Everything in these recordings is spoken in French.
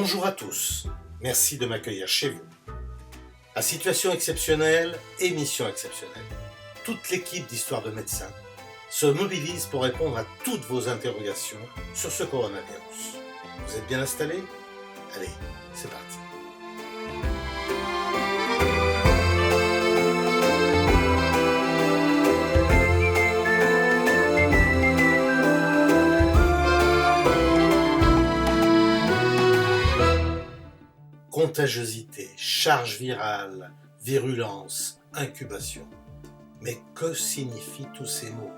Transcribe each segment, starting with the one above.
Bonjour à tous, merci de m'accueillir chez vous. À situation exceptionnelle, émission exceptionnelle, toute l'équipe d'Histoire de médecins se mobilise pour répondre à toutes vos interrogations sur ce coronavirus. Vous êtes bien installés? Allez, c'est parti. Contagiosité, charge virale, virulence, incubation. Mais que signifient tous ces mots?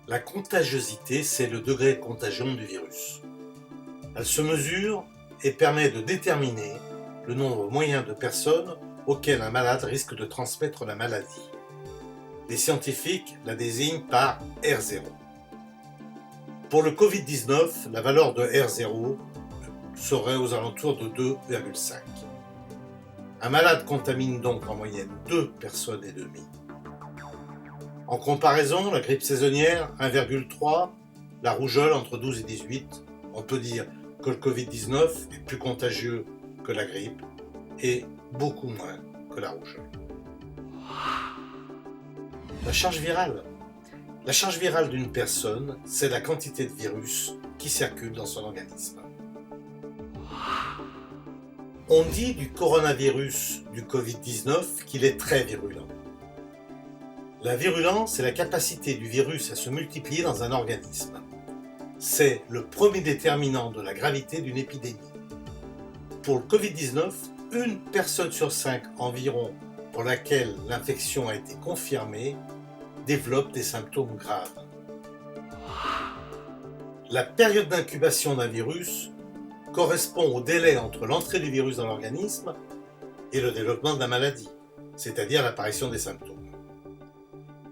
La contagiosité, c'est le degré de contagion du virus. Elle se mesure et permet de déterminer le nombre moyen de personnes auxquelles un malade risque de transmettre la maladie. Les scientifiques la désignent par R0. Pour le Covid-19, la valeur de R0 serait aux alentours de 2,5. Un malade contamine donc en moyenne 2 personnes et demie. En comparaison, la grippe saisonnière 1,3, la rougeole entre 12 et 18, on peut dire que le Covid-19 est plus contagieux que la grippe et beaucoup moins que la rougeole. La charge virale. La charge virale d'une personne, c'est la quantité de virus qui circule dans son organisme. On dit du coronavirus du Covid-19 qu'il est très virulent. La virulence est la capacité du virus à se multiplier dans un organisme. C'est le premier déterminant de la gravité d'une épidémie. Pour le Covid-19, une personne sur 5 environ pour laquelle l'infection a été confirmée développe des symptômes graves. La période d'incubation d'un virus correspond au délai entre l'entrée du virus dans l'organisme et le développement de la maladie, c'est-à-dire l'apparition des symptômes.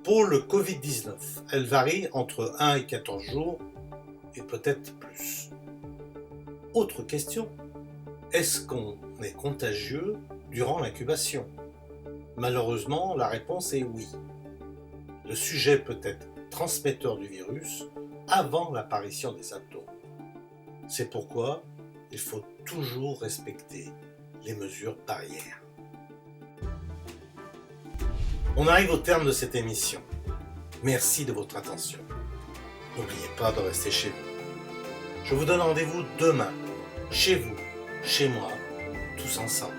Pour le Covid-19, elle varie entre 1 et 14 jours et peut-être plus. Autre question, est-ce qu'on est contagieux durant l'incubation? Malheureusement, la réponse est oui. Le sujet peut être transmetteur du virus avant l'apparition des symptômes. C'est pourquoi il faut toujours respecter les mesures barrières. On arrive au terme de cette émission. Merci de votre attention. N'oubliez pas de rester chez vous. Je vous donne rendez-vous demain, chez vous, chez moi, tous ensemble.